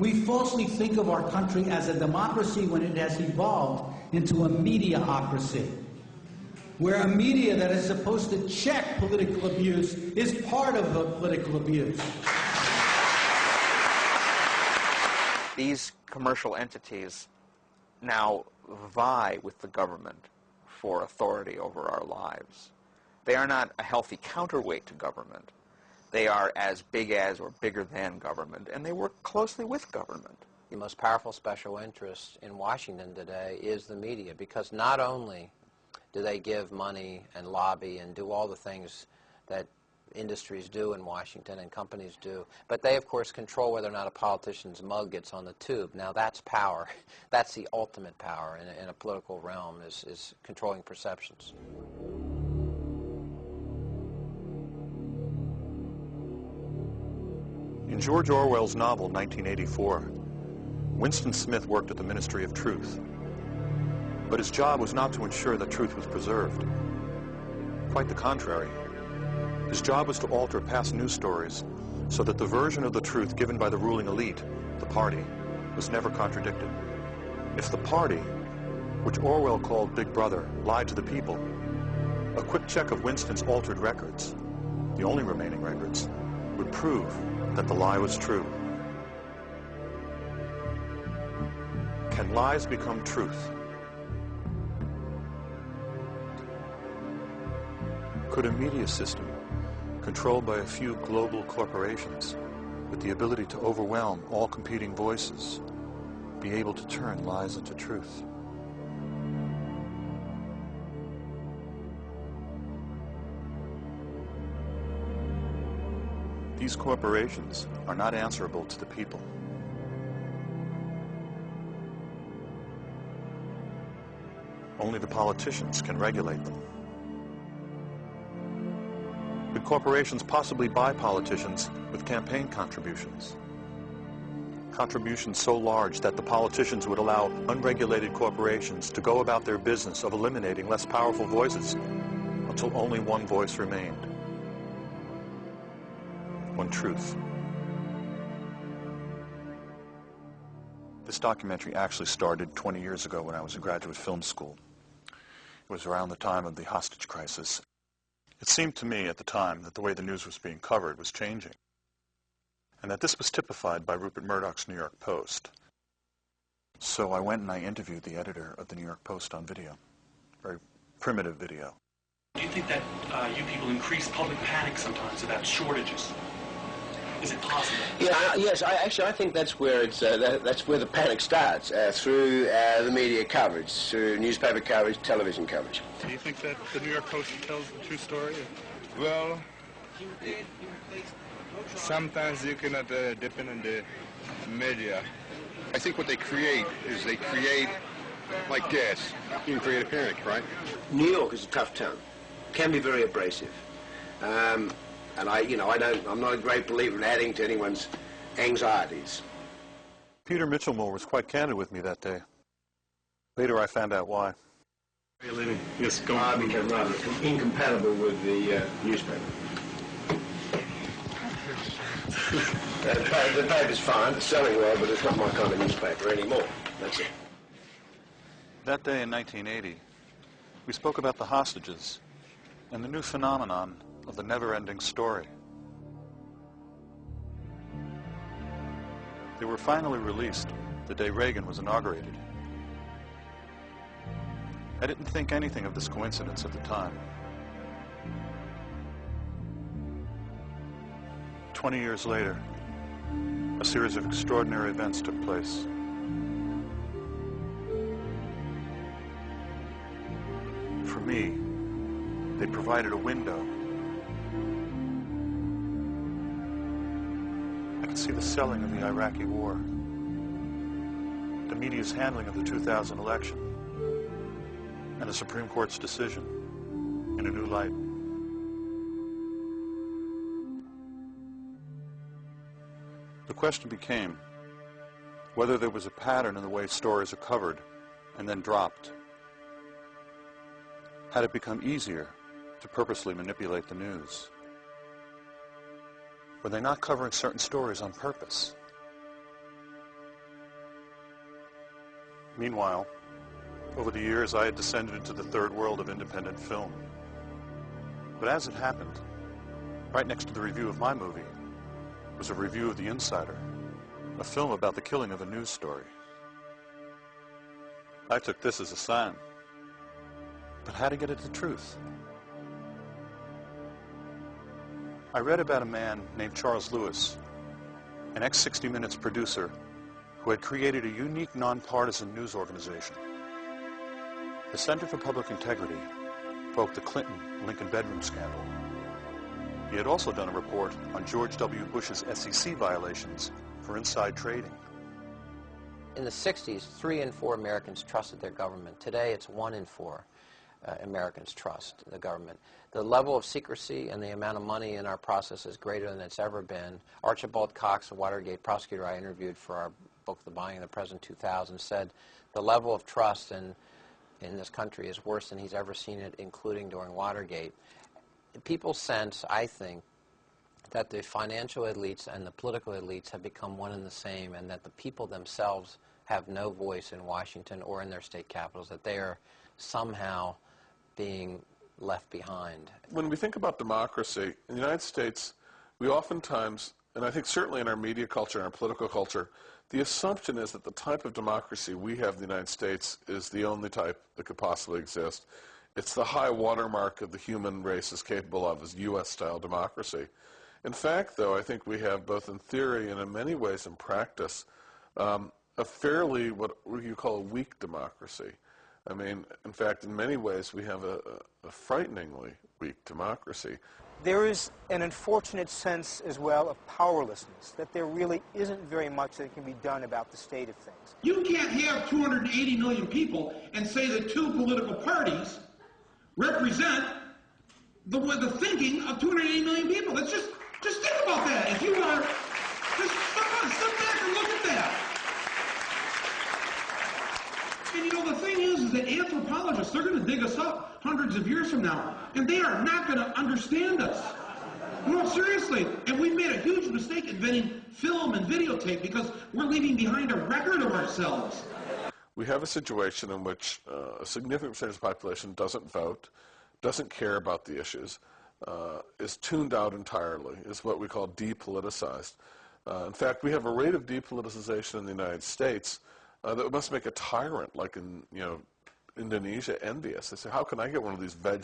We falsely think of our country as a democracy when it has evolved into a mediaocracy, where a media that is supposed to check political abuse is part of the political abuse. These commercial entities now vie with the government for authority over our lives. They are not a healthy counterweight to government. They are as big as or bigger than government, and they work closely with government. The most powerful special interest in Washington today is the media, because not only do they give money and lobby and do all the things that industries do in Washington and companies do, but they, of course, control whether or not a politician's mug gets on the tube. Now, that's power. That's the ultimate power in a political realm, is controlling perceptions. In George Orwell's novel, 1984, Winston Smith worked at the Ministry of Truth. But his job was not to ensure that truth was preserved. Quite the contrary. His job was to alter past news stories so that the version of the truth given by the ruling elite, the party, was never contradicted. If the party, which Orwell called Big Brother, lied to the people, a quick check of Winston's altered records, the only remaining records, would prove that the lie was true. Can lies become truth? Could a media system controlled by a few global corporations with the ability to overwhelm all competing voices be able to turn lies into truth? These corporations are not answerable to the people. Only the politicians can regulate them. Could corporations possibly buy politicians with campaign contributions? Contributions so large that the politicians would allow unregulated corporations to go about their business of eliminating less powerful voices until only one voice remained. One truth. This documentary actually started 20 years ago when I was in graduate film school. It was around the time of the hostage crisis. It seemed to me at the time that the way the news was being covered was changing, and that this was typified by Rupert Murdoch's New York Post. So I went and I interviewed the editor of the New York Post on video, very primitive video. Do you think that you people increase public panic sometimes about shortages? Is it possible? Yeah, yes. I think that's where that's where the panic starts, through the media coverage, through newspaper coverage, television coverage. Do you think that the New York Post tells the true story? Well, sometimes you cannot depend on the media. I think what they create is they create like gas. You can create a panic, right? New York is a tough town. Can be very abrasive. And I'm not a great believer in adding to anyone's anxieties. Peter Mitchellmore was quite candid with me that day. Later I found out why. Yes, go I on. became rather incompatible with the newspaper. The paper's fine, it's selling well, but it's not my kind of newspaper anymore. That's it. That day in 1980, we spoke about the hostages and the new phenomenon of the never-ending story. They were finally released the day Reagan was inaugurated. I didn't think anything of this coincidence at the time. 20 years later, a series of extraordinary events took place. For me, they provided a window. I could see the selling of the Iraqi war, the media's handling of the 2000 election, and the Supreme Court's decision in a new light. The question became whether there was a pattern in the way stories are covered and then dropped. Had it become easier to purposely manipulate the news? Were they not covering certain stories on purpose? Meanwhile, over the years, I had descended into the third world of independent film. But as it happened, right next to the review of my movie was a review of The Insider, a film about the killing of a news story. I took this as a sign. But how to get at the truth? I read about a man named Charles Lewis, an ex-60 Minutes producer who had created a unique nonpartisan news organization. The Center for Public Integrity broke the Clinton-Lincoln bedroom scandal. He had also done a report on George W. Bush's SEC violations for inside trading. In the 60s, 3 in 4 Americans trusted their government. Today, it's 1 in 4 Americans trust the government. The level of secrecy and the amount of money in our process is greater than it's ever been. Archibald Cox, a Watergate prosecutor I interviewed for our book, The Buying of the President 2000, said the level of trust in this country is worse than he's ever seen it, including during Watergate. People sense, I think, that the financial elites and the political elites have become one and the same, and that the people themselves have no voice in Washington or in their state capitals, that they are somehow being left behind. When we think about democracy, in the United States, we oftentimes, and I think certainly in our media culture and our political culture, the assumption is that the type of democracy we have in the United States is the only type that could possibly exist. It's the high watermark of the human race is capable of, is U.S.-style democracy. In fact, though, I think we have, both in theory and in many ways in practice, a fairly, what you call a weak democracy. I mean, in fact, in many ways, we have a frighteningly weak democracy. There is an unfortunate sense as well of powerlessness, that there really isn't very much that can be done about the state of things. You can't have 280 million people and say that 2 political parties represent the thinking of 280 million people. That's just think about that. If you are, just step back and look at that. And you know, the thing is that anthropologists, they're going to dig us up hundreds of years from now, and they are not going to understand us. No, seriously. And we've made a huge mistake inventing film and videotape because we're leaving behind a record of ourselves. We have a situation in which a significant percentage of the population doesn't vote, doesn't care about the issues, is tuned out entirely, is what we call depoliticized. In fact, we have a rate of depoliticization in the United States that must make a tyrant like in Indonesia envious. They say, how can I get one of these veg